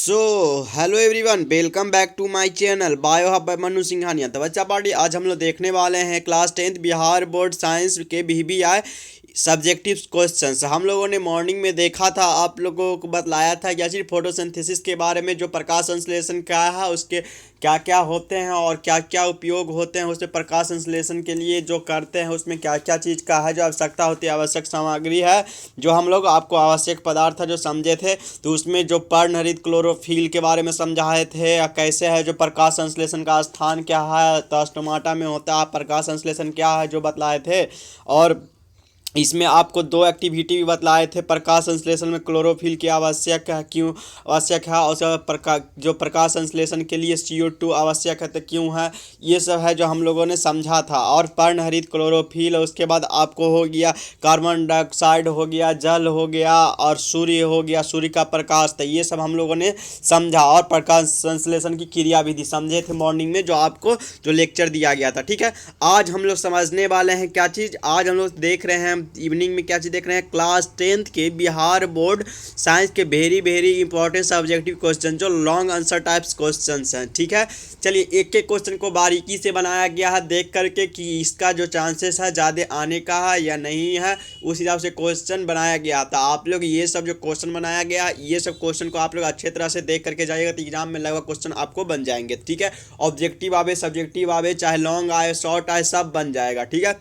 So hello everyone, welcome back to my channel bio hub by Manu Singhania. तो बच्चा party आज हम लोग देखने वाले हैं class 10th Bihar board science के बीबीआई सब्जेक्टिव क्वेश्चंस। हम लोगों ने मॉर्निंग में देखा था, आप लोगों को बतलाया था या सिर्फ फोटोसिंथेसिस के बारे में, जो प्रकाश संश्लेषण क्या है, उसके क्या क्या होते हैं और क्या क्या उपयोग होते हैं, उसमें प्रकाश संश्लेषण के लिए जो करते हैं उसमें क्या क्या चीज़ का है जो आवश्यकता होती है, आवश्यक सामग्री है जो हम लोग आपको आवश्यक पदार्थ है जो समझे थे। तो उसमें जो पर्णहरित क्लोरोफिल के बारे में समझाए थे या कैसे है, जो प्रकाश संश्लेषण का स्थान क्या है, तो स्टोमाटा में होता है प्रकाश संश्लेषण क्या है जो बतलाए थे। और इसमें आपको दो एक्टिविटी भी बतलाए थे। प्रकाश संश्लेषण में क्लोरोफिल की आवश्यक है, क्यों आवश्यक है, और जो प्रकाश संश्लेषण के लिए CO2 आवश्यक है तो क्यों है, ये सब है जो हम लोगों ने समझा था। और पर्णहरित क्लोरोफिल, उसके बाद आपको हो गया कार्बन डाइऑक्साइड हो गया, जल हो गया और सूर्य हो गया, सूर्य का प्रकाश, तो ये सब हम लोगों ने समझा। और प्रकाश संश्लेषण की क्रिया विधि समझे थे मॉर्निंग में, जो आपको जो लेक्चर दिया गया था। ठीक है, आज हम लोग समझने वाले हैं क्या चीज़, आज हम लोग देख रहे हैं इवनिंग में क्या चीज़ देख रहे हैं, क्लास 10th के बिहार बोर्ड साइंस के वेरी इंपॉर्टेंट सब्जेक्टिव क्वेश्चन, जो लॉन्ग आंसर टाइप्स क्वेश्चंस हैं। ठीक है, चलिए एक एक क्वेश्चन को बारीकी से बनाया गया है, देख करके कि इसका जो चांसेस है ज़्यादा आने का है या नहीं है, उस हिसाब से क्वेश्चन बनाया गया था। आप लोग ये सब जो क्वेश्चन बनाया गया, ये सब क्वेश्चन को आप लोग अच्छे तरह से देख करके जाइएगा तो एग्जाम में लगभग क्वेश्चन आपको बन जाएंगे। ठीक है, ऑब्जेक्टिव आवे, सब्जेक्टिव आवे, चाहे लॉन्ग आए शॉर्ट आए, सब बन जाएगा। ठीक है,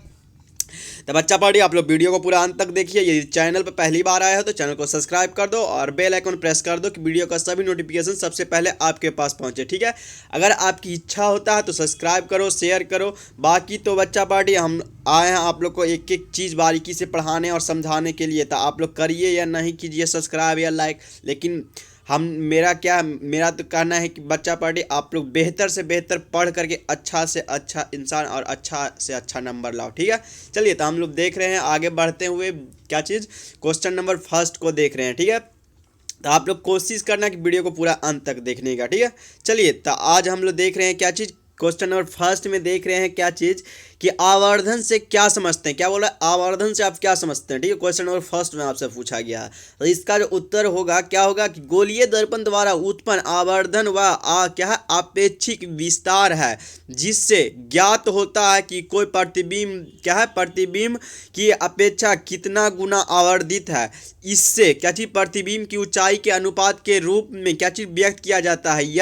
तो बच्चा पार्टी आप लोग वीडियो को पूरा अंत तक देखिए। यदि चैनल पर पहली बार आया हो तो चैनल को सब्सक्राइब कर दो और बेल आइकन प्रेस कर दो कि वीडियो का सभी नोटिफिकेशन सबसे पहले आपके पास पहुंचे। ठीक है, अगर आपकी इच्छा होता है तो सब्सक्राइब करो, शेयर करो। बाकी तो बच्चा पार्टी हम आए हैं आप लोग को एक एक चीज़ बारीकी से पढ़ाने और समझाने के लिए, तो आप लोग करिए या नहीं कीजिए सब्सक्राइब या लाइक, लेकिन मेरा तो कहना है कि बच्चा पार्टी आप लोग बेहतर से बेहतर पढ़ करके अच्छा से अच्छा इंसान और अच्छा से अच्छा नंबर लाओ। ठीक है, चलिए तो हम लोग देख रहे हैं आगे बढ़ते हुए क्या चीज़, क्वेश्चन नंबर फर्स्ट को देख रहे हैं। ठीक है, तो आप लोग कोशिश करना कि वीडियो को पूरा अंत तक देखने का। ठीक है, चलिए तो आज हम लोग देख रहे हैं क्या चीज़, क्वेश्चन नंबर फर्स्ट में देख रहे हैं क्या चीज़ कि आवर्धन से क्या समझते हैं, क्या बोला आवर्धन से आप क्या समझते हैं। ठीक है, क्वेश्चन नंबर फर्स्ट में आपसे पूछा गया है, तो इसका जो उत्तर होगा क्या होगा कि गोलीय दर्पण द्वारा उत्पन्न आवर्धन व क्या है आपेक्षिक विस्तार है, जिससे ज्ञात होता है कि कोई प्रतिबिंब क्या है, प्रतिबिंब की अपेक्षा कितना गुना आवर्धित है। इससे क्या चीज़ प्रतिबिंब की ऊंचाई के अनुपात के रूप में क्या चीज़ व्यक्त किया जाता है।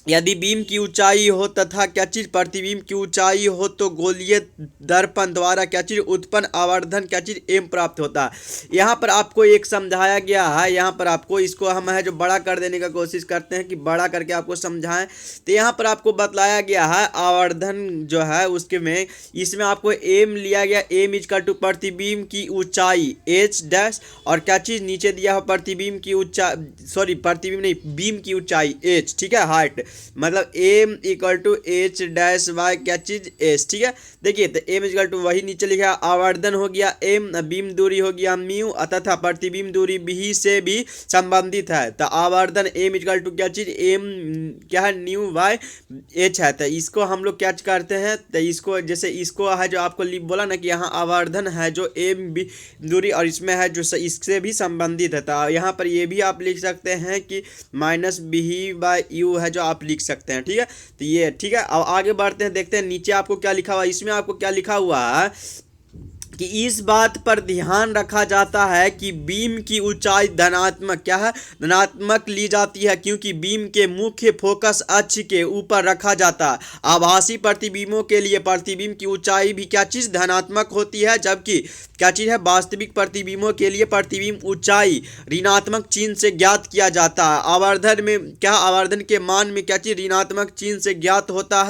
यदि बीम की ऊंचाई हो तथा क्या चीज़ प्रतिबिंब की ऊंचाई हो तो गोलीय दर्पण द्वारा क्या चीज़ उत्पन्न आवर्धन क्या चीज़ एम प्राप्त होता है। यहाँ पर आपको एक समझाया गया है, यहाँ पर आपको इसको हम है जो बड़ा कर देने का कोशिश करते हैं कि बड़ा करके आपको समझाएं। तो यहाँ पर आपको बतलाया गया है आवर्धन जो है उसके में, इसमें आपको एम लिया गया, एम इजकल टू प्रतिबिंब की ऊंचाई एच डैश, और क्या चीज़ नीचे दिया हो प्रतिबिंब की ऊंचाई, सॉरी प्रतिबिंब नहीं, बीम की ऊंचाई एच। ठीक है, हाइट मतलब M equal to H dash Y क्या चीज एस। ठीक है, देखिए तो एम इक्वल टू वही नीचे लिखा आवर्धन हो गया एम, बीम दूरी हो गया म्यू, तथा प्रतिबिंब दूरी भी से भी संबंधित है। तो आवर्धन एम इक्वल टू क्या चीज एम क्या है न्यू वाई एच है। तो इसको हम लोग क्या करते हैं, तो इसको जैसे इसको है जो आपको बोला ना कि यहाँ आवर्धन है जो एम बी दूरी और इसमें है जो इससे भी संबंधित है, तो यहाँ पर ये भी आप लिख सकते हैं कि माइनस बी बाई यू है जो आप लिख सकते हैं। ठीक है, तो ये ठीक है। अब आगे बढ़ते हैं, देखते हैं नीचे आपको क्या लिखा हुआ है। इसमें आपको क्या लिखा हुआ है कि इस बात पर ध्यान रखा जाता है कि बीम की ऊंचाई धनात्मक क्या है, धनात्मक ली जाती है, क्योंकि बीम के मुख्य फोकस अक्ष के ऊपर रखा जाता है। आभासी प्रतिबिंबों के लिए प्रतिबिंब की ऊंचाई भी क्या चीज़ धनात्मक होती है, जबकि क्या चीज़ है वास्तविक प्रतिबिंबों के लिए प्रतिबिंब ऊंचाई ऋणात्मक चिन्ह से ज्ञात किया जाता है। आवर्धन में क्या, आवर्धन के मान में क्या चीज़ ऋणात्मक चिन्ह से ज्ञात होता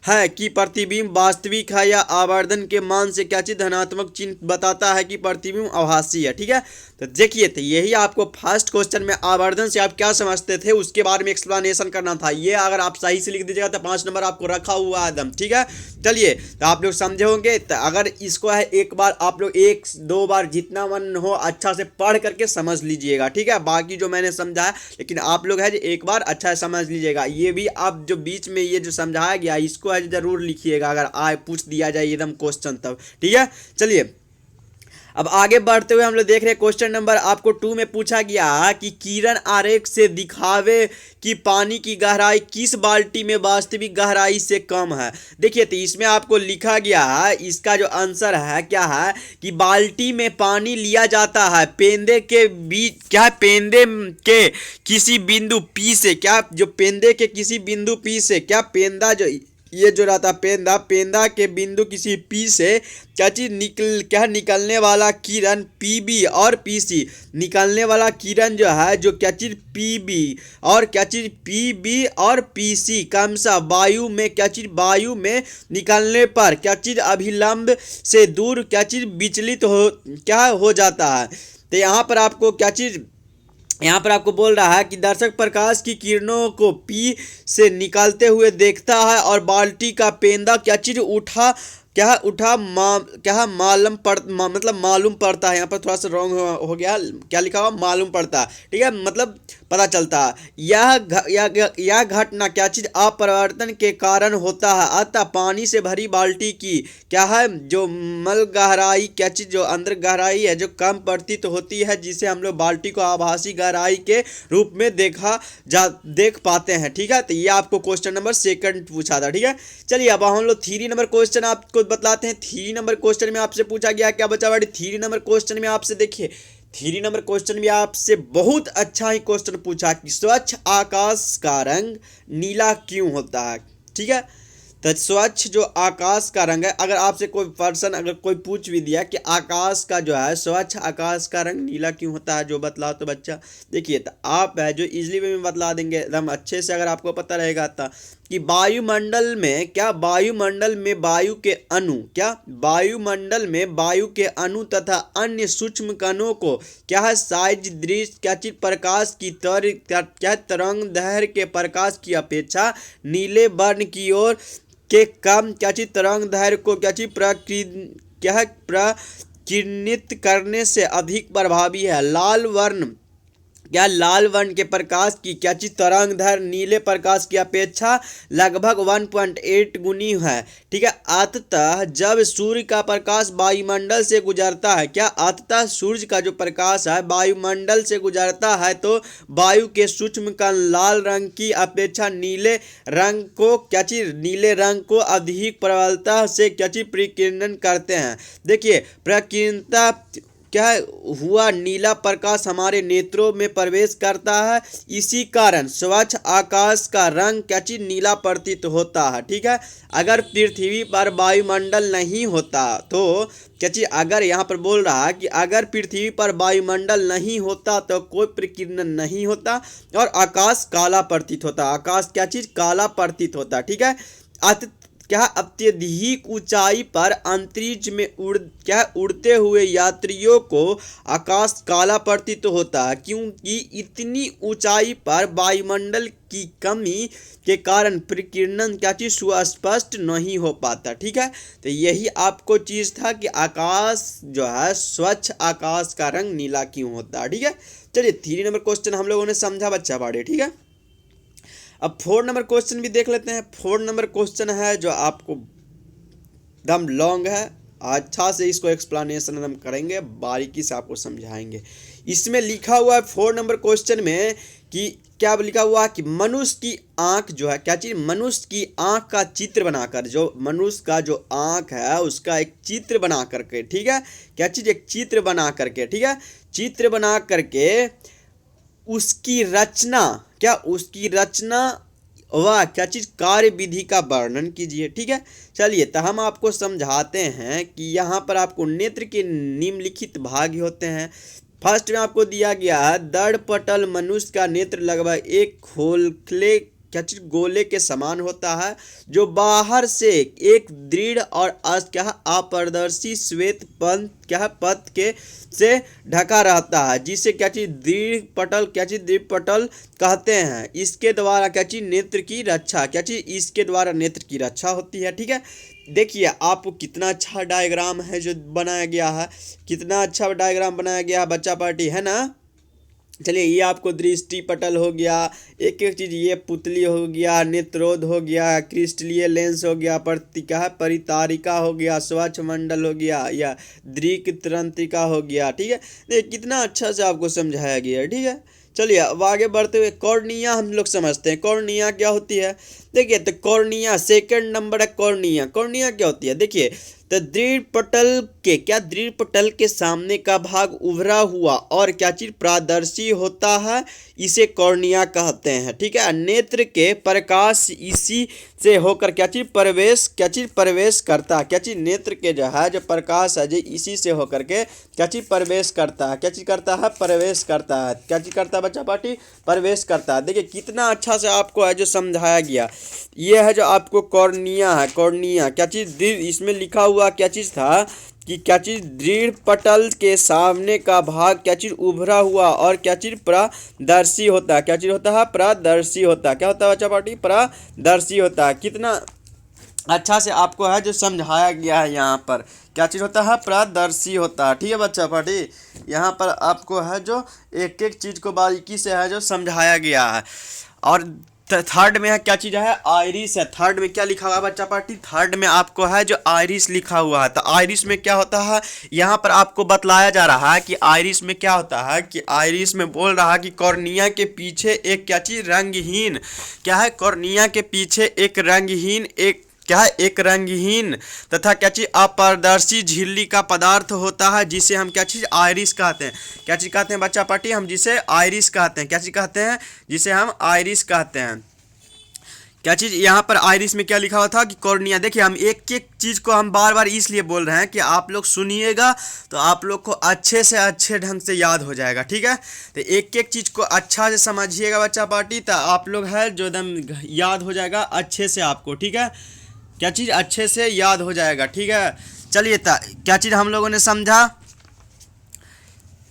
है कि प्रतिबिंब वास्तविक है, या आवर्धन के मान से क्या चीज़ धनात्मक चिन्ह बताता है कि प्रतिबिंब आभासी है। ठीक है, तो देखिए तो यही आपको फर्स्ट क्वेश्चन में आवर्धन से आप क्या समझते थे उसके बारे में एक्सप्लेनेशन करना था। ये अगर आप सही से लिख दीजिएगा तो 5 नंबर आपको रखा हुआ है एकदम। ठीक है, चलिए तो आप लोग समझे होंगे। तो अगर इसको है एक बार आप लोग 1-2 बार जितना मन हो अच्छा से पढ़ करके समझ लीजिएगा। ठीक है, बाकी जो मैंने समझाया, लेकिन आप लोग है जो एक बार अच्छा से समझ लीजिएगा। ये भी आप जो बीच में ये जो समझाया गया इसको है जरूर लिखिएगा, अगर आए पूछ दिया जाए एकदम क्वेश्चन तब। ठीक है, चलिए अब आगे बढ़ते हुए हम लोग देख रहे हैं क्वेश्चन नंबर आपको 2 में पूछा गया कि किरण आरेख से दिखावे कि पानी की गहराई किस बाल्टी में वास्तविक गहराई से कम है। देखिए तो इसमें आपको लिखा गया है, इसका जो आंसर है क्या है कि बाल्टी में पानी लिया जाता है पेंदे के बीच, क्या पेंदे के किसी बिंदु पी से, क्या जो पेंदे के किसी बिंदु पी से, क्या पेंदा जो ये जो रहता पेंदा, पेंदा के बिंदु किसी पी से क्या चीज निकलने वाला किरण पीबी और पीसी, निकलने वाला किरण जो है जो क्या चीज पीबी और क्या चीज पीबी और पीसी क्रमशः वायु में क्या चीज वायु में निकलने पर क्या चीज अभिलंब से दूर क्या चीज विचलित हो जाता है। तो यहाँ पर आपको क्या चीज, यहाँ पर आपको बोल रहा है कि दर्शक प्रकाश की किरणों को पी से निकलते हुए देखता है और बाल्टी का पेंदा क्या चीज मतलब मालूम पड़ता है। यहाँ पर थोड़ा सा रॉन्ग हो गया, क्या लिखा हुआ मालूम पड़ता है, ठीक है, मतलब पता चलता है। यह घटना क्या चीज अपरिवर्तन के कारण होता है, अतः पानी से भरी बाल्टी की क्या है जो मल गहराई क्या चीज जो अंदर गहराई है जो कम प्रतीत होती है, जिसे हम लोग बाल्टी को आभासी गहराई के रूप में देख पाते हैं। ठीक है, तो ये आपको क्वेश्चन नंबर 2 पूछा था। ठीक है, चलिए अब हम लोग 3 नंबर क्वेश्चन आपको बतलाते हैं। 3 नंबर क्वेश्चन में आपसे पूछा गया क्या बच्चा बड़ी, 3 नंबर क्वेश्चन में आपसे देखिए 3 नंबर क्वेश्चन में आपसे बहुत अच्छा ही क्वेश्चन पूछा कि स्वच्छ आकाश का रंग नीला क्यों होता है। ठीक है, तो स्वच्छ जो आकाश का रंग है, अगर आपसे कोई पर्सन अगर कोई पूछ भी दिया कि आकाश का जो है स्वच्छ आकाश का रंग नीला क्यों होता है, जो बतलाओ तो बच्चा देखिए तो आप है जो इजीली वे में बतला देंगे एकदम अच्छे से, अगर आपको पता रहेगा तो कि वायुमंडल में क्या वायुमंडल में वायु के अणु क्या वायुमंडल में वायु के अणु तथा अन्य सूक्ष्म कणों को क्या है साइज दृश्य क्या चीज प्रकाश की क्या तरंग दैर्घ्य के प्रकाश की अपेक्षा नीले वर्ण की ओर के कम क्या चीज तरंग दैर्घ्य को क्या चीज प्रकिरनित करने से अधिक प्रभावी है। लाल वर्ण के प्रकाश की क्या चीज तरंग दैर्घ्य नीले प्रकाश की अपेक्षा लगभग 1.8 गुनी है। ठीक है, अतः जब सूर्य का प्रकाश वायुमंडल से गुजरता है, क्या अतः सूर्य का जो प्रकाश है वायुमंडल से गुजरता है तो वायु के सूक्ष्म कण लाल रंग की अपेक्षा नीले रंग को अधिक प्रबलता से क्या चीज प्रकीर्णन करते हैं। देखिए प्रकीर्णता क्या हुआ, नीला प्रकाश हमारे नेत्रों में प्रवेश करता है, इसी कारण स्वच्छ आकाश का रंग क्या चीज नीला प्रतीत होता है। ठीक है, अगर पृथ्वी पर वायुमंडल नहीं होता तो क्या चीज, अगर यहाँ पर बोल रहा है कि अगर पृथ्वी पर वायुमंडल नहीं होता तो कोई प्रकीर्णन नहीं होता और आकाश काला प्रतीत होता, आकाश क्या चीज काला प्रतीत होता। ठीक है, क्या अत्यधिक ऊंचाई पर अंतरिक्ष में उड़ते हुए यात्रियों को आकाश काला प्रतीत होता है, क्योंकि इतनी ऊंचाई पर वायुमंडल की कमी के कारण प्रकीर्णन क्या चीज सुस्पष्ट नहीं हो पाता। ठीक है, तो यही आपको चीज था कि आकाश जो है स्वच्छ आकाश का रंग नीला क्यों होता है। ठीक है, चलिए 3 नंबर क्वेश्चन हम लोगों ने समझा बच्चा बाड़े। ठीक है, अब 4 नंबर क्वेश्चन भी देख लेते हैं। 4 नंबर क्वेश्चन है जो आपको एकदम लॉन्ग है, अच्छा से इसको एक्सप्लेनेशन हम करेंगे, बारीकी से आपको समझाएंगे। इसमें लिखा हुआ है 4 नंबर क्वेश्चन में कि क्या लिखा हुआ है कि मनुष्य की आंख जो है क्या चीज, मनुष्य की आंख का चित्र बनाकर, जो मनुष्य का जो आंख है उसका एक चित्र बना करके, ठीक है, क्या चीज एक चित्र बना करके, ठीक है, चित्र बना करके उसकी रचना व क्या चीज कार्य विधि का वर्णन कीजिए। ठीक है, चलिए तो हम आपको समझाते हैं कि यहाँ पर आपको नेत्र के निम्नलिखित भाग होते हैं। फर्स्ट में आपको दिया गया है दड़पटल मनुष्य का नेत्र लगभग एक खोखले क्या चीज गोले के समान होता है, जो बाहर से एक दृढ़ और अपारदर्शी श्वेत पथ के से ढका रहता है, जिसे क्या चीज दृढ़ पटल कहते हैं। इसके द्वारा क्या चीज नेत्र की रक्षा इसके द्वारा नेत्र की रक्षा होती है। ठीक है, देखिए आपको कितना अच्छा डायग्राम है जो बनाया गया है, कितना अच्छा डायग्राम बनाया गया है बच्चा पार्टी, है ना। चलिए ये आपको दृष्टि पटल हो गया, एक एक चीज़, ये पुतली हो गया, नेत्रोद हो गया, क्रिस्टलीय लेंस हो गया, प्रतिका है, परितारिका हो गया, स्वच्छ मंडल हो गया, या दृक तंत्रिका हो गया। ठीक है, देखिए कितना अच्छा से आपको समझाया गया है। ठीक है, चलिए अब आगे बढ़ते हुए कॉर्निया हम लोग समझते हैं। कॉर्निया क्या होती है? देखिए तो कॉर्निया सेकंड नंबर है। कॉर्निया, कॉर्निया क्या होती है? देखिए तो दृढ़ पटल के, क्या दृढ़ पटल के सामने का भाग उभरा हुआ और क्या चीज पारदर्शी होता है, इसे कॉर्निया कहते हैं। ठीक है, नेत्र के प्रकाश इसी से होकर क्या चीज प्रवेश, क्या चीज प्रवेश करता है, क्या चीज नेत्र के जो है जो प्रकाश है जो इसी से होकर के क्या चीज प्रवेश करता है, क्या चीज करता है, प्रवेश करता है। क्या चीज करता है बच्चा पार्टी? प्रवेश करता है। देखिए कितना अच्छा से आपको है जो समझाया गया। ये है जो आपको कॉर्निया है। कॉर्निया क्या चीज, इसमें लिखा हुआ क्या चीज था कि क्या चीज दृढ़ पटल के सामने का भाग क्या चीज उभरा हुआ और क्या चीज पारदर्शी होता है। क्या चीज होता है? पारदर्शी होता है। क्या होता है बच्चा पार्टी? पारदर्शी होता है। कितना अच्छा से आपको है जो समझाया गया है यहाँ पर। क्या चीज़ होता है? पारदर्शी होता है। ठीक है बच्चा पार्टी, यहाँ पर आपको है जो एक एक चीज़ को बारीकी से है जो समझाया गया है। और थर्ड में है क्या चीज़ है? आइरिस है। थर्ड में क्या लिखा हुआ है बच्चा पार्टी? थर्ड में आपको है जो आइरिस लिखा हुआ है। तो आइरिस में क्या होता है, यहाँ पर आपको बतलाया जा रहा है कि आइरिस में क्या होता है, कि आइरिस में बोल रहा है कि कॉर्निया के पीछे एक क्या चीज़ रंगहीन, क्या है, कॉर्निया के पीछे एक रंगहीन, एक क्या है, एक रंगहीन तथा क्या चीज अपारदर्शी झिल्ली का पदार्थ होता है, जिसे हम क्या चीज आइरिस कहते हैं। क्या चीज कहते हैं बच्चा पार्टी? हम जिसे आइरिस कहते हैं। क्या चीज कहते हैं? जिसे हम आइरिस कहते हैं। क्या चीज़ यहाँ पर आइरिस में क्या लिखा हुआ था कि कॉर्निया। देखिए हम एक एक चीज़ को हम बार बार इसलिए बोल रहे हैं कि आप लोग सुनिएगा तो आप लोग को अच्छे से अच्छे ढंग से याद हो जाएगा। ठीक है, तो एक एक चीज़ को अच्छा से समझिएगा बच्चा पार्टी, तो आप लोग है जो एकदम याद हो जाएगा अच्छे से आपको। ठीक है, क्या चीज़ अच्छे से याद हो जाएगा। ठीक है, चलिए क्या चीज़ हम लोगों ने समझा,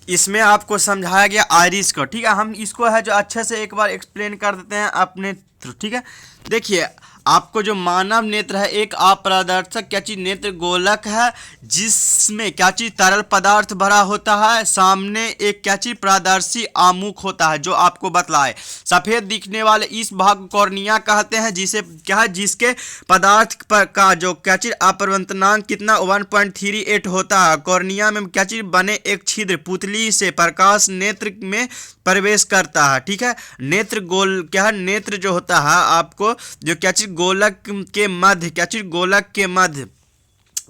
इसमें आपको समझाया गया आइरिस को। ठीक है, हम इसको है जो अच्छे से एक बार एक्सप्लेन कर देते हैं अपने थ्रू। ठीक है, देखिए आपको जो मानव नेत्र है एक अपारदर्शक क्या चीज नेत्र गोलक है, जिसमें क्या चीज तरल पदार्थ भरा होता है, सामने एक क्या चीज पारदर्शी आमुख होता है जो आपको बतलाए। सफेद दिखने वाले इस भाग को कॉर्निया कहते हैं, जिसे क्या है, जिसके पदार्थ पर का जो क्या चीज अपवर्तनांक कितना 1.38 होता है। कॉर्निया में क्या चीज बने एक छिद्र पुतली से प्रकाश नेत्र में प्रवेश करता है। ठीक है, नेत्र गोल क्या है, नेत्र जो होता है आपको जो क्या चीज गोलक के मध्य, क्या चीज गोलक के मध्य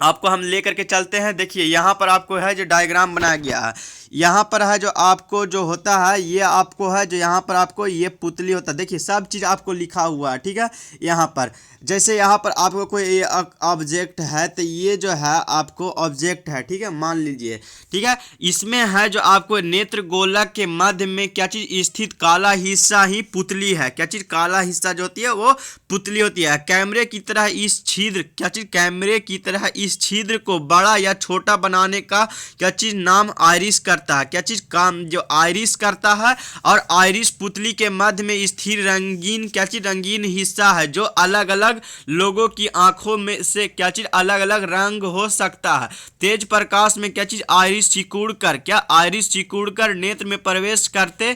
आपको हम लेकर के चलते हैं। देखिए यहाँ पर आपको है जो डायग्राम बनाया गया है, यहाँ पर है जो आपको जो होता है ये आपको है जो यहाँ पर आपको ये पुतली होता है। देखिए सब चीज़ आपको लिखा हुआ है। ठीक है, यहाँ पर जैसे यहाँ पर आपको कोई ऑब्जेक्ट है तो ये जो है आपको ऑब्जेक्ट है। ठीक है, मान लीजिए। ठीक है, इसमें है जो आपको नेत्र गोलक के मध्य में क्या चीज़ स्थित काला हिस्सा ही पुतली है। क्या चीज़? काला हिस्सा जो होती है वो पुतली होती है। कैमरे की तरह इस छिद्र, क्या चीज़, कैमरे की तरह इस छिद्र को बड़ा या छोटा बनाने का क्या चीज़ नाम आइरिस करता है। क्या चीज़ काम जो आइरिस करता है। और आइरिस पुतली के मध्य में स्थिर रंगीन क्या चीज़ रंगीन हिस्सा है जो अलग अलग लोगों की आंखों में से क्या चीज अलग अलग रंग हो सकता है। तेज प्रकाश में क्या चीज आइरिस सिकुड़ कर, क्या आइरिस सिकुड़ कर नेत्र में प्रवेश करते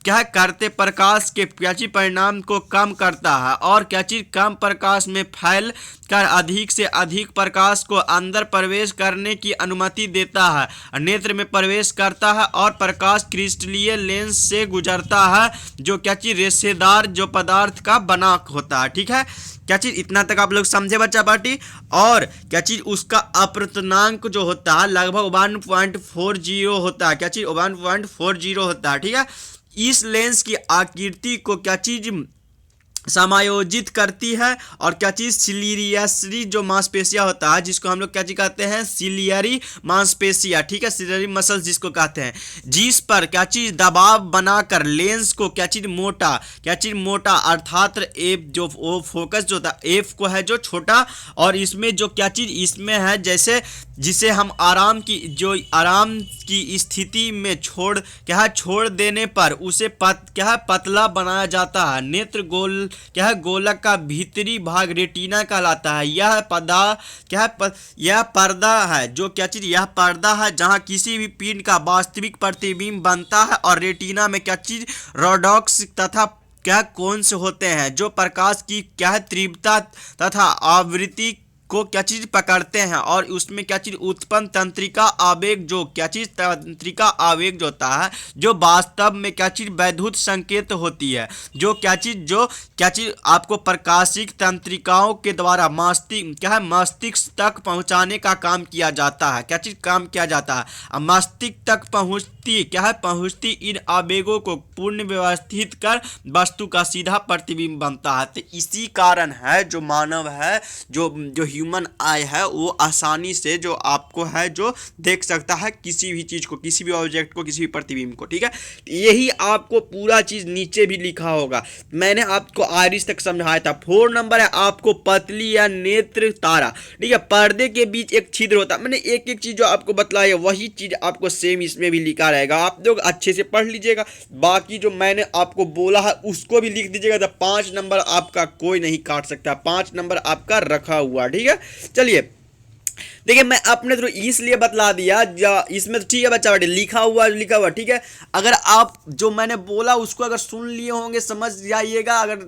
क्या करते प्रकाश के क्या चीज परिणाम को कम करता है। और क्या चीज कम प्रकाश में फैल कर अधिक से अधिक प्रकाश को अंदर प्रवेश करने की अनुमति देता है। नेत्र में प्रवेश करता है और प्रकाश क्रिस्टलीय लेंस से गुजरता है जो क्या चीज रेशेदार जो पदार्थ का बना होता है। ठीक है, क्या चीज इतना तक आप लोग समझे बच्चा पार्टी। और क्या चीज उसका अपवर्तनांक जो होता है लगभग 1.40 होता है। क्या चीज 1.40 होता है। ठीक है, इस लेंस की आकृति को क्या चीज समायोजित करती है। और क्या चीज सिलियरी जो मांसपेशिया होता है जिसको हम लोग क्या चीज कहते हैं, सिलियरी मांसपेशिया। ठीक है, सिलियरी मसल्स जिसको कहते हैं, जिस पर क्या चीज दबाव बनाकर लेंस को क्या चीज मोटा, क्या चीज मोटा अर्थात एफ जो वो फोकस जो होता है एफ को है जो छोटा। और इसमें जो क्या चीज इसमें है जैसे जिसे हम आराम की स्थिति में छोड़ देने पर उसे पतला बनाया जाता है। नेत्र गोलक का भीतरी भाग रेटिना कहलाता है। यह पर्दा है जो यह पर्दा है जहां किसी भी पिंड का वास्तविक प्रतिबिंब बनता है। और रेटिना में रोडॉक्स तथा कोन्स होते हैं जो प्रकाश की तीव्रता तथा आवृत्ति को पकड़ते हैं और उसमें उत्पन्न तंत्रिका आवेग जो होता है जो वास्तव में वैद्युत संकेत होती है जो आपको प्रकाशिक तंत्रिकाओं के द्वारा मस्तिष्क तक पहुंचाने का काम किया जाता है। काम किया जाता है। मस्तिष्क तक पहुंचती इन आवेगों को पूर्ण व्यवस्थित कर वस्तु का सीधा प्रतिबिंब बनता है। तो इसी कारण है जो मानव है जो ह्यूमन आई है वो आसानी से जो आपको है जो देख सकता है किसी भी चीज को, किसी भी ऑब्जेक्ट को, किसी भी प्रतिबिंब को। ठीक है, यही आपको पूरा चीज नीचे भी लिखा होगा। मैंने आपको आयरिस तक समझाया था। 4 नंबर है आपको पतली या नेत्र तारा। ठीक है, पर्दे के बीच एक छिद्र होता है। मैंने एक एक चीज जो आपको बताया वही चीज आपको सेम इसमें भी लिखा रहेगा। आप लोग अच्छे से पढ़ लीजिएगा। बाकी जो मैंने आपको बोला है उसको भी लिख दीजिएगा। तो 5 नंबर आपका कोई नहीं काट सकता। 5 नंबर आपका रखा हुआ। ठीक है, चलिए देखिए मैं अपने तो इसलिए बतला दिया इसमें तो ठीक है बच्चा, लिखा हुआ। ठीक है, अगर आप जो मैंने बोला उसको अगर सुन लिए होंगे समझ जाइएगा। अगर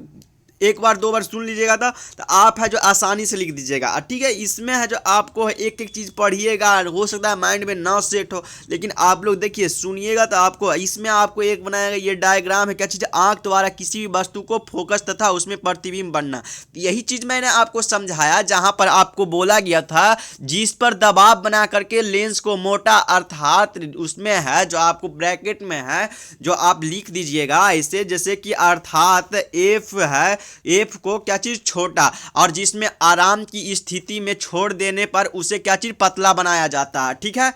एक बार 2 बार सुन लीजिएगा तो आप है जो आसानी से लिख दीजिएगा। ठीक है, इसमें है जो आपको एक एक चीज़ पढ़िएगा, हो सकता है माइंड में ना सेट हो, लेकिन आप लोग देखिए सुनिएगा तो आपको इसमें आपको एक बनाएगा। ये डायग्राम है क्या चीज़, आंख द्वारा किसी भी वस्तु को फोकस तथा उसमें प्रतिबिंब बनना। यही चीज़ मैंने आपको समझाया जहाँ पर आपको बोला गया था जिस पर दबाव बना करके लेंस को मोटा, अर्थात उसमें है जो आपको ब्रैकेट में है जो आप लिख दीजिएगा ऐसे, जैसे कि अर्थात एफ है, एफ को छोटा, और जिसमें आराम की स्थिति में छोड़ देने पर उसे पतला बनाया जाता है। ठीक है,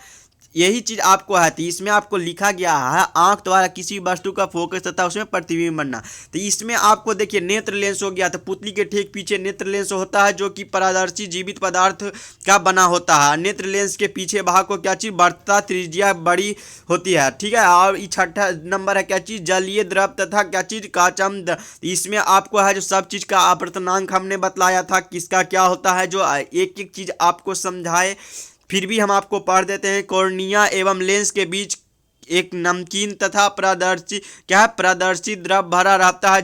यही चीज आपको है। तो इसमें आपको लिखा गया है आंख द्वारा किसी वस्तु का फोकस तथा उसमें प्रतिबिंब बनना। तो इसमें आपको देखिए नेत्र लेंस हो गया। तो पुतली के ठीक पीछे नेत्र लेंस होता है जो कि पारदर्शी जीवित पदार्थ का बना होता है। नेत्र लेंस के पीछे भाग को बढ़ता त्रिज्या बड़ी होती है। ठीक है, और 6ठा नंबर है जलीय द्रव तथा काचम। इसमें आपको है जो सब चीज का आवर्तनांक हमने बतलाया था किसका क्या होता है, जो एक एक चीज आपको समझाए। फिर भी हम आपको पढ़ देते हैं। कॉर्निया एवं लेंस के बीच एक नमकीन तथा पारदर्शी द्रव भरा रहता है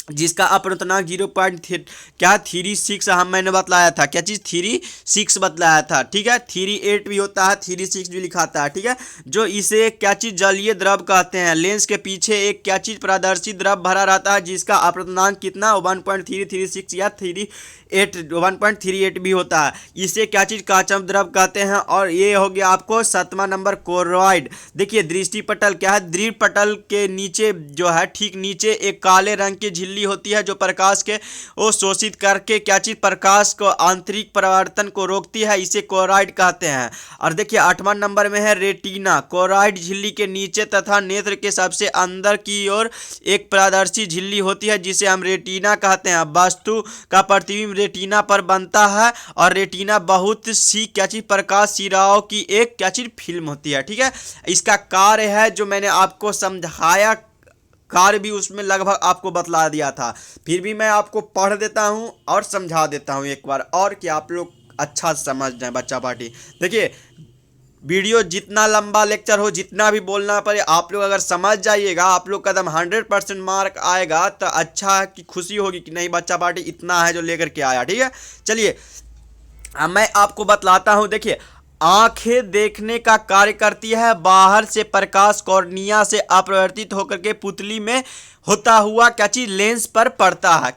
जिसका अपवर्तनांक 0.36 हम मैंने बतलाया था। 36 बतलाया था। ठीक है, 38 भी होता है, 36 भी लिखाता है। ठीक है, जो इसे जलीय द्रव कहते हैं। लेंस के पीछे एक पारदर्शी द्रव भरा रहता है जिसका अपवर्तनांक कितना 1.336 या 1.38 भी होता है। इसे काचम द्रव कहते हैं। और ये हो गया आपको 7वां नंबर कोरॉइड। देखिए दृष्टि पटल क्या है, दृढ़ पटल के नीचे जो है ठीक नीचे एक काले रंग की झिल्ली होती है जो प्रकाश के वो शोषित करके प्रकाश को आंतरिक परावर्तन को रोकती है। इसे कोरॉइड कहते हैं। और देखिए 8वां नंबर में है रेटिना। कोरॉइड झिल्ली के नीचे तथा नेत्र के सबसे अंदर की ओर एक पारदर्शी झिल्ली होती है जिसे हम रेटिना कहते हैं। वस्तु का प्रतिबिंब रेटिना पर बनता है और रेटिना बहुत सी प्रकाश सिराओं की एक फिल्म होती है। ठीक है, इसका कार्य है जो मैंने आपको समझाया, कार्य भी उसमें लगभग आपको बतला दिया था। फिर भी मैं आपको पढ़ देता हूं और समझा देता हूं एक बार, और कि आप लोग अच्छा समझ जाए बच्चा पार्टी। देखिए वीडियो जितना लंबा लेक्चर हो, जितना भी बोलना पड़े, आप लोग अगर समझ जाइएगा आप लोग कदम 100% मार्क आएगा तो अच्छा की खुशी होगी कि नहीं बच्चा पार्टी इतना है जो लेकर के आया। ठीक है, चलिए मैं आपको बतलाता हूं। देखिए आंखें देखने का कार्य करती है। बाहर से प्रकाश कॉर्निया से अपरिवर्तित होकर के पुतली में होता हुआ लेंस पर पड़ता है।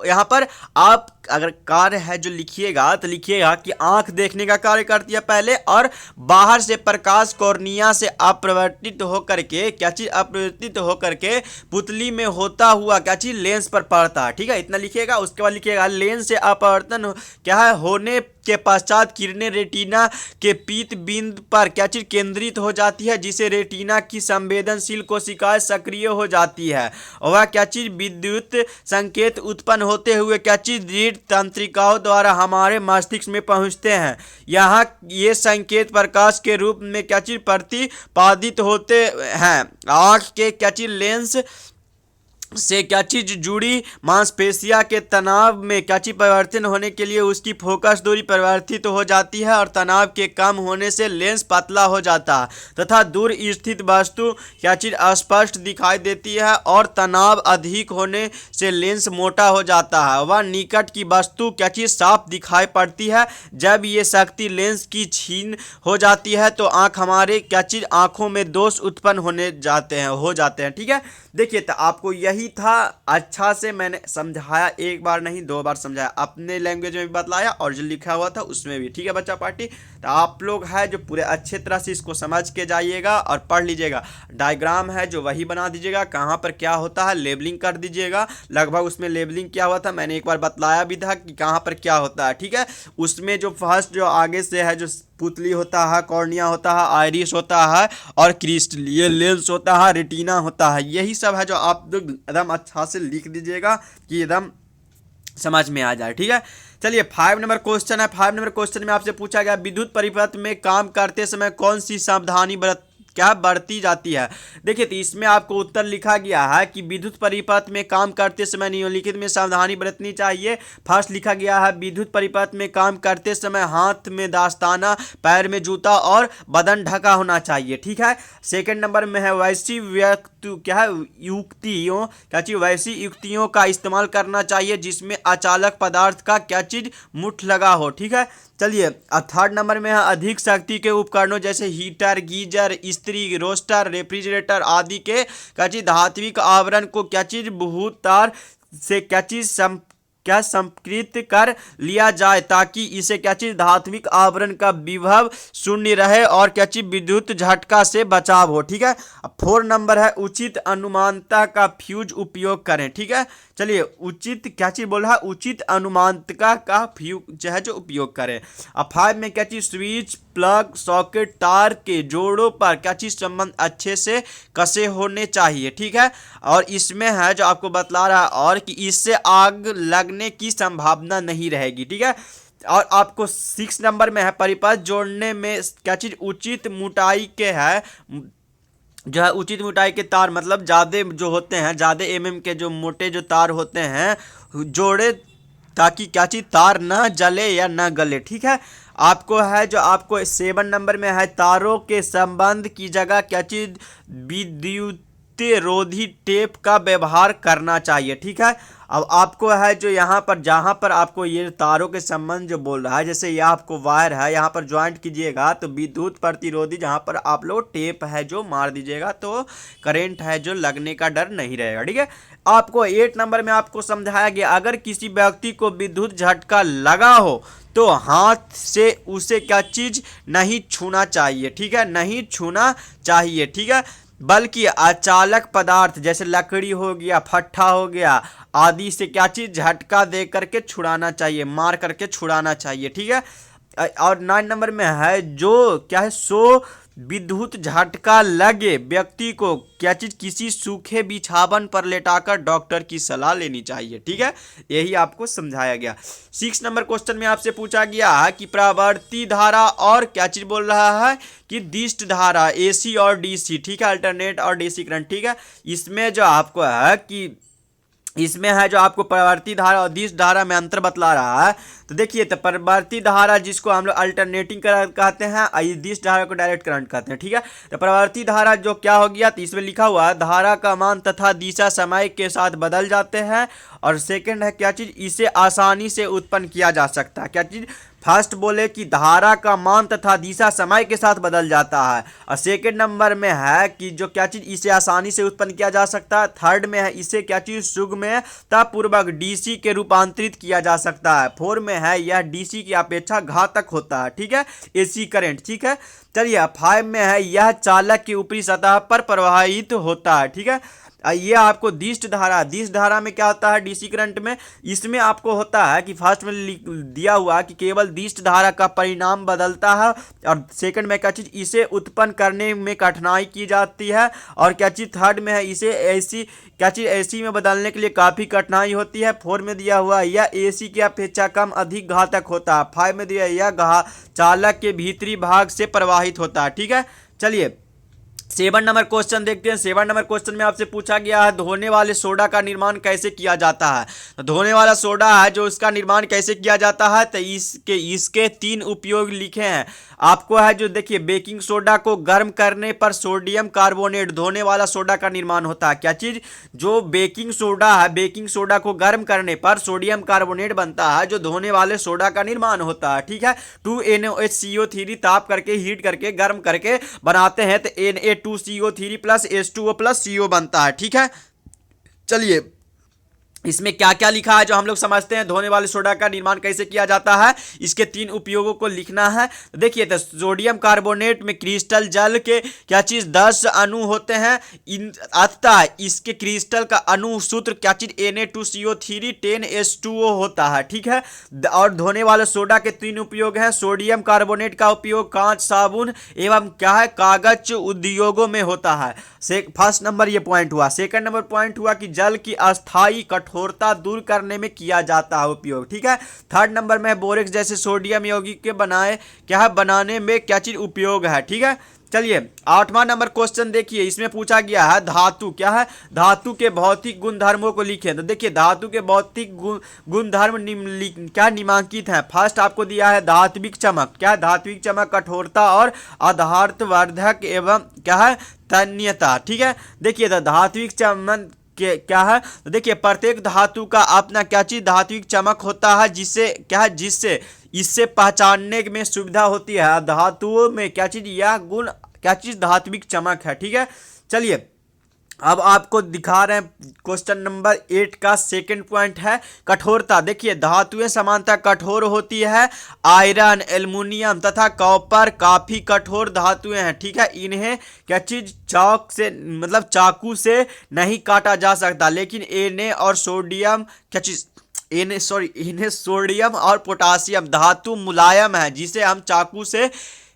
यहाँ पर आप अगर कार्य है जो लिखिएगा तो लिखिएगा कि आंख देखने का कार्य करती है पहले, और बाहर से प्रकाश कॉर्निया से अपरिवर्तित होकर के पुतली में होता हुआ लेंस पर पड़ता है। ठीक है, इतना लिखिएगा। उसके बाद लिखिएगा लेंस से अपवर्तन होने के पश्चात किरणें रेटिना के पीत बिंदु पर केंद्रित हो जाती है जिसे रेटिना की संवेदनशील कोशिकाएं सक्रिय हो जाती है। वह विद्युत संकेत उत्पन्न होते हुए दृढ़ तंत्रिकाओं द्वारा हमारे मस्तिष्क में पहुंचते हैं। यहाँ ये संकेत प्रकाश के रूप में क्या चीज प्रतिपादित होते हैं। आँख के क्या चीज लेंस से क्या चीज जुड़ी मांसपेशियां के तनाव में क्या चीज परिवर्तन होने के लिए उसकी फोकस दूरी परिवर्तित हो जाती है और तनाव के कम होने से लेंस पतला हो जाता है तथा दूर स्थित वस्तु क्या चीज अस्पष्ट दिखाई देती है और तनाव अधिक होने से लेंस मोटा हो जाता है। वह निकट की वस्तु क्या चीज साफ दिखाई पड़ती है। जब ये शक्ति लेंस की छीन हो जाती है तो आंख हमारे क्या चीज आंखों में दोष उत्पन्न हो जाते हैं। ठीक है, देखिए तो आपको यही था। अच्छा से मैंने समझाया, एक बार नहीं 2 बार समझाया, अपने लैंग्वेज में भी बतलाया और जो लिखा हुआ था उसमें भी। ठीक है बच्चा पार्टी, तो आप लोग है जो पूरे अच्छे तरह से इसको समझ के जाइएगा और पढ़ लीजिएगा। डायग्राम है जो वही बना दीजिएगा, कहाँ पर क्या होता है लेबलिंग कर दीजिएगा। लगभग उसमें लेबलिंग क्या हुआ था मैंने एक बार बतलाया भी था कि कहाँ पर क्या होता है। ठीक है, उसमें जो फर्स्ट जो आगे से है जो पुतली होता है, कॉर्निया होता है, आइरिस होता है और क्रिस्टल, ये लेंस होता है, रेटिना होता है, यही सब है जो आप लोग एकदम अच्छा से लिख दीजिएगा कि एकदम समझ में आ जाए। ठीक है, चलिए 5 नंबर क्वेश्चन है। 5 नंबर क्वेश्चन में आपसे पूछा गया विद्युत परिपथ में काम करते समय कौन सी सावधानी बरती जाती है। देखिए तो इसमें आपको उत्तर लिखा गया है कि विद्युत परिपथ में काम करते समय निम्नलिखित में सावधानी बरतनी चाहिए। फर्स्ट लिखा गया है विद्युत परिपथ में काम करते समय हाथ में दस्ताना, पैर में जूता और बदन ढका होना चाहिए। ठीक है, सेकंड नंबर में है वैसी वैसी युक्तियों का इस्तेमाल करना चाहिए जिसमें अचालक पदार्थ का क्या चीज मुठ लगा हो। ठीक है, चलिए अब थर्ड नंबर में है अधिक शक्ति के उपकरणों जैसे हीटर, गीजर, इस्त्री, रोस्टर, रेफ्रिजरेटर आदि के क्या चीज धात्विक आवरण को क्या चीज बहुत तार से क्या चीज संकृत कर लिया जाए ताकि इसे क्या चीज धात्विक आवरण का विभव शून्य रहे और क्या चीज विद्युत झटका से बचाव हो। ठीक है, अब 4 नंबर है उचित अनुमानता का फ्यूज उपयोग करें। ठीक है, चलिए उचित क्या चीज बोल रहा है, उचित अनुमानता का फ्यूज है जो उपयोग करें। अब 5 में क्या चीज स्विच, प्लग, सॉकेट, तार के जोड़ों पर क्या चीज संबंध अच्छे से कसे होने चाहिए। ठीक है, और इसमें है जो आपको बतला रहा है और कि इससे आग लगने की संभावना नहीं रहेगी। ठीक है, और आपको 6 नंबर में है परिपथ जोड़ने में क्या चीज उचित मोटाई के है जो है उचित मोटाई के तार, मतलब ज़्यादा जो होते हैं, ज़्यादा mm के जो मोटे जो तार होते हैं जोड़े ताकि क्या चीज तार ना जले या ना गले। ठीक है, आपको है जो आपको 7 नंबर में है तारों के संबंध की जगह क्या चीज विद्युत रोधी टेप का व्यवहार करना चाहिए। ठीक है, अब आपको है जो यहाँ पर जहाँ पर आपको ये तारों के संबंध जो बोल रहा है, जैसे यह आपको वायर है यहाँ पर ज्वाइंट कीजिएगा तो विद्युत प्रतिरोधी जहाँ पर आप लोग टेप है जो मार दीजिएगा तो करंट है जो लगने का डर नहीं रहेगा। ठीक है, आपको 8 नंबर में आपको समझाया गया अगर किसी व्यक्ति को विद्युत झटका लगा हो तो हाथ से उसे क्या चीज नहीं छूना चाहिए। ठीक है, नहीं छूना चाहिए। ठीक है, बल्कि अचालक पदार्थ जैसे लकड़ी हो गया, फट्टा हो गया आदि से क्या चीज झटका दे करके छुड़ाना चाहिए, मार करके छुड़ाना चाहिए। ठीक है, और 9 नंबर में है जो क्या है सो विद्युत झटका लगे व्यक्ति को क्या चीज किसी सूखे बिछावन पर लेटाकर डॉक्टर की सलाह लेनी चाहिए। ठीक है, यही आपको समझाया गया। 6 नंबर क्वेश्चन में आपसे पूछा गया है कि प्रवर्ती धारा और क्या चीज बोल रहा है कि दिष्ट धारा, एसी और डीसी। ठीक है, अल्टरनेट और डीसी करंट। ठीक है, इसमें जो आपको है कि इसमें है जो आपको प्रवर्ती धारा और दिष्ट धारा में अंतर बतला रहा है। तो देखिए तो प्रवर्ती धारा जिसको हम लोग अल्टरनेटिंग करंट कहते हैं, दिष्ट धारा को डायरेक्ट करंट कहते हैं। ठीक है, तो प्रवर्ती धारा जो क्या हो गया तो इसमें लिखा हुआ है धारा का मान तथा दिशा समय के साथ बदल जाते हैं। और सेकंड है क्या चीज इसे आसानी से उत्पन्न किया जा सकता है। क्या चीज फर्स्ट बोले कि धारा का मान तथा दिशा समय के साथ बदल जाता है, और सेकंड नंबर में है कि जो क्या चीज इसे आसानी से उत्पन्न किया जा सकता है। थर्ड में है इसे क्या चीज सुगमता पूर्वक डीसी के रूपांतरित किया जा सकता है। 4 में है यह डीसी की अपेक्षा घातक होता है। ठीक है, एसी करंट। ठीक है, चलिए 5 में है यह चालक की ऊपरी सतह पर प्रवाहित होता है। ठीक है, ये आपको दिष्ट धारा में क्या होता है डीसी करंट में, इसमें आपको होता है कि फर्स्ट में दिया हुआ कि केवल दिष्ट धारा का परिणाम बदलता है, और सेकंड में क्या चीज इसे उत्पन्न करने में कठिनाई की जाती है, और क्या चीज थर्ड में है इसे ऐसी क्या चीज एसी में बदलने के लिए काफी कठिनाई होती है। फोर में दिया हुआ यह एसी की अपेक्षा कम अधिक घातक होता है। फाइव में दिया यह चालक के भीतरी भाग से प्रवाहित होता है। ठीक है, चलिए 7 नंबर क्वेश्चन देखते हैं। 7 नंबर क्वेश्चन में आपसे पूछा गया है धोने वाले सोडा का निर्माण कैसे किया जाता है। तो धोने वाला सोडा है जो इसका निर्माण कैसे किया जाता है, तो इसके 3 उपयोग लिखे हैं आपको है। जो देखिए बेकिंग सोडा को गर्म करने पर सोडियम कार्बोनेट धोने वाला सोडा का निर्माण होता है। क्या चीज, जो बेकिंग सोडा है, बेकिंग सोडा को गर्म करने पर सोडियम कार्बोनेट बनता है जो धोने वाले सोडा का निर्माण होता है। ठीक है, 2NaOH ताप करके हीट करके गर्म करके बनाते हैं तो Na2CO3 plus H2O plus CO बनता है। ठीक है, चलिए इसमें क्या क्या लिखा है जो हम लोग समझते हैं धोने वाले सोडा का निर्माण कैसे किया जाता है, इसके 3 उपयोगों को लिखना है। देखिए तो सोडियम कार्बोनेट में क्रिस्टल जल के क्या चीज 10 अणु होते हैं, अतः इसके क्रिस्टल का अणु सूत्र क्या चीज Na2CO3 10H2O होता है। ठीक है, और धोने वाले सोडा के 3 उपयोग हैं। सोडियम कार्बोनेट का उपयोग कांच, साबुन एवं क्या है कागज उद्योगों में होता है। फर्स्ट नंबर ये पॉइंट हुआ। सेकंड नंबर पॉइंट हुआ कि जल की अस्थायी कठोरता दूर करने में किया जाता है उपयोग। ठीक है, थर्ड नंबर में बोरेक्स जैसे सोडियम यौगिक के बनाने में क्या चीज उपयोग है। ठीक है, चलिए 8वां नंबर क्वेश्चन देखिए, इसमें पूछा गया है धातु क्या है, धातु के भौतिक गुणधर्मों को लिखें। तो देखिए धातु के भौतिक गुणधर्म क्या निम्नलिखित हैं। फर्स्ट आपको दिया है धात्विक चमक, क्या है धात्विक चमक, कठोरता और आधारवर्धक एवं क्या है तन्यता। ठीक है, देखिए धात्विक चमक क्या है, तो देखिए प्रत्येक धातु का अपना क्या चीज धात्विक चमक होता है, जिससे क्या है जिससे इससे पहचानने में सुविधा होती है। धातुओं में क्या चीज यह गुण क्या चीज धात्विक चमक है। ठीक है, चलिए अब आपको दिखा रहे हैं क्वेश्चन नंबर 8 का सेकंड पॉइंट है कठोरता। देखिए धातुएं सामान्यतः कठोर होती है। आयरन, एल्युमिनियम तथा कॉपर काफी कठोर धातुएं हैं। ठीक है, इन्हें क्या चीज चाकू से नहीं काटा जा सकता, लेकिन इन्हें और सोडियम क्या चीज इन्हें सोडियम और पोटासियम धातु मुलायम है, जिसे हम चाकू से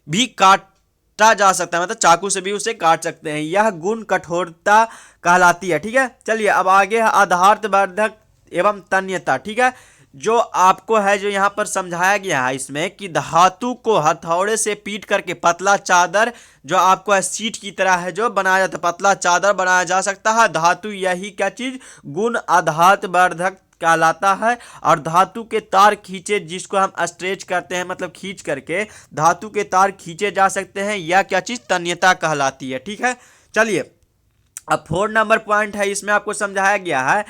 भी काटा जा सकता है, मतलब चाकू से भी उसे काट सकते हैं। यह गुण कठोरता कहलाती है। ठीक है, चलिए अब आगे है आधारवर्धक एवं तन्यता। ठीक है, जो आपको है जो यहाँ पर समझाया गया है इसमें कि धातु को हथौड़े से पीट करके पतला चादर जो आपको है सीट की तरह है जो बनाया जाता है, पतला चादर बनाया जा सकता है। धातु यही क्या चीज गुण आधारवर्धक कहलाता है। और धातु के तार खींचे जिसको हम स्ट्रेच करते हैं, मतलब खींच करके धातु के तार खींचे जा सकते हैं, यह क्या चीज तन्यता कहलाती है। ठीक है, चलिए अब 4 नंबर पॉइंट है, इसमें आपको समझाया गया है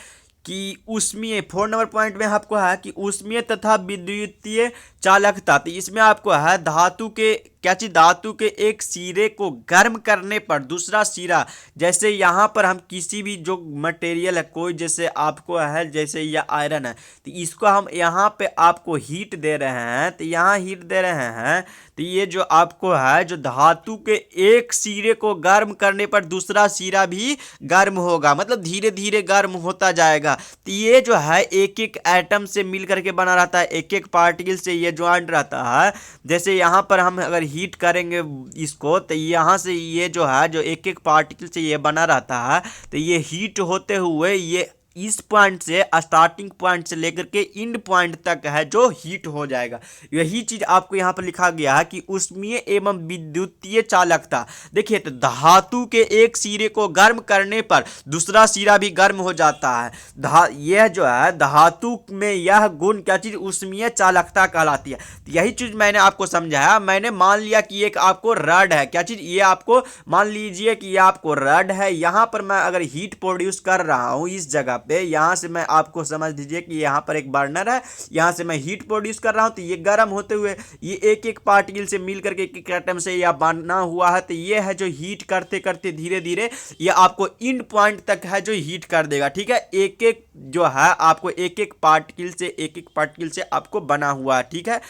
कि ऊष्मीय 4 नंबर पॉइंट में आपको है कि ऊष्मीय तथा विद्युतीय चालकता। तो इसमें आपको है धातु के क्या चीज धातु के एक सिरे को गर्म करने पर दूसरा सिरा, जैसे यहाँ पर हम किसी भी जो मटेरियल है कोई जैसे आपको है जैसे यह आयरन है, तो इसको हम यहाँ पे आपको हीट दे रहे हैं, तो यहाँ हीट दे रहे हैं, तो ये जो आपको है जो धातु के एक सिरे को गर्म करने पर दूसरा सिरा भी गर्म होगा, मतलब धीरे धीरे गर्म होता जाएगा। तो ये जो है एक एक एटम से मिल करके बना रहता है, एक एक पार्टिकल से ये ज्वाइंट रहता है। जैसे यहाँ पर हम अगर हीट करेंगे इसको, तो यहाँ से ये जो है जो एक एक पार्टिकल से ये बना रहता है, तो ये हीट होते हुए ये इस पॉइंट से स्टार्टिंग पॉइंट से लेकर के एंड पॉइंट तक है जो हीट हो जाएगा। यही चीज आपको यहाँ पर लिखा गया है कि ऊष्मीय एवं विद्युतीय चालकता। देखिए तो धातु के एक सिरे को गर्म करने पर दूसरा सिरा भी गर्म हो जाता है। यह जो है धातु में यह गुण क्या चीज ऊष्मीय चालकता कहलाती है। यही चीज मैंने आपको समझाया। मैंने मान लिया कि एक आपको रड है, क्या चीज ये आपको मान लीजिए कि ये आपको रड है, यहाँ पर मैं अगर हीट प्रोड्यूस कर रहा हूँ इस जगह पे यहाँ से मैं आपको समझ दीजिए कि यहाँ पर एक बर्नर है, यहाँ से मैं हीट प्रोड्यूस कर रहा हूँ, तो ये गर्म होते हुए ये एक एक पार्टिकल से मिल करके एक एक एटम से यह बना हुआ है। तो ये है जो हीट करते करते धीरे धीरे ये आपको इंड पॉइंट तक है जो हीट कर देगा, ठीक है। एक एक जो है आपको एक एक पार्टिकल से आपको बना हुआ है, ठीक है।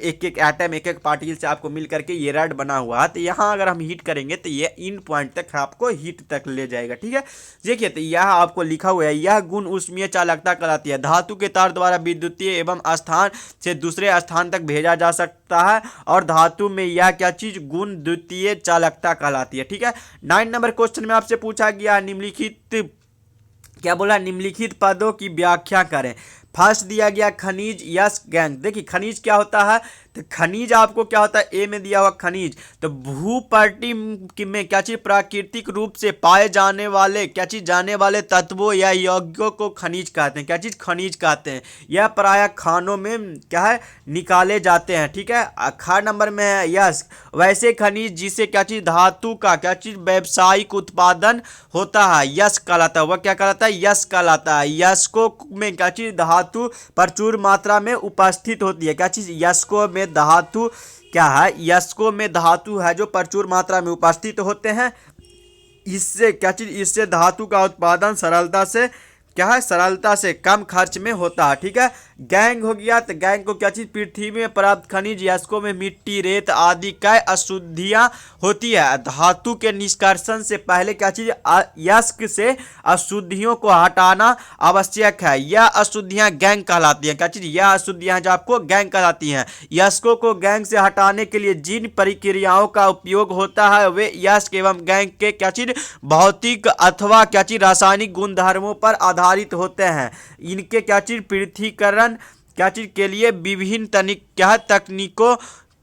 एक एक एटम एक एक पार्टिकल से आपको मिल करके ये रड बना हुआ है। तो यहाँ अगर हम हीट करेंगे तो ये इंड पॉइंट तक आपको हीट तक ले जाएगा, ठीक है। देखिए तो यह आपको लिखा हुआ है, यह गुण ऊष्मीय चालकता कहलाती है। धातु के तार द्वारा विद्युतीय एवं स्थान से दूसरे स्थान तक भेजा जा सकता है और धातु में यह क्या चीज गुण द्वितीय चालकता कहलाती है, ठीक है। 9 नंबर क्वेश्चन में आपसे पूछा गया निम्नलिखित क्या बोला, निम्नलिखित पदों की व्याख्या करें। फर्स्ट दिया गया खनिज यस गैंग। देखिए खनिज क्या होता है, तो खनिज आपको क्या होता है, ए में दिया हुआ खनिज, तो भूपर्टी में क्या चीज प्राकृतिक रूप से पाए जाने वाले क्या चीज जाने वाले तत्वों या यौगिकों को खनिज कहते हैं। क्या चीज खनिज कहते हैं। यह प्रायः खानों में क्या है निकाले जाते हैं, ठीक है। खा नंबर में है यस वैसे खनिज जिसे क्या चीज धातु का क्या चीज व्यावसायिक उत्पादन होता है, यस कहलाता है। वह क्या कहलाता है, यस कहलाता है। यस्को में क्या चीज धातु प्रचुर मात्रा में उपस्थित होती है। क्या चीज, यस्को में धातु क्या है, यस्को में धातु है जो प्रचुर मात्रा में उपस्थित होते हैं। इससे क्या चीज, इससे धातु का उत्पादन सरलता से क्या है, सरलता से कम खर्च में होता है, ठीक है। गैंग हो गया, तो गैंग को क्या चीज, पृथ्वी में प्राप्त खनिज यस्को में मिट्टी रेत आदि का अशुद्धियां होती है। धातु के निष्कर्षण से पहले क्या चीज, यस्क से अशुद्धियों को हटाना आवश्यक है। यह अशुद्धियां गैंग कहलाती हैं। क्या चीज, यह अशुद्धियां जो आपको गैंग कहलाती हैं। यस्कों को गैंग से हटाने के लिए जिन प्रक्रियाओं का उपयोग होता है वे यस्क एवं गैंग के क्या चीज भौतिक अथवा क्या चीज रासायनिक गुणधर्मों पर आधारित होते हैं। इनके क्या चीज पृथक्करण क्या चीज के लिए विभिन्न तकनीकों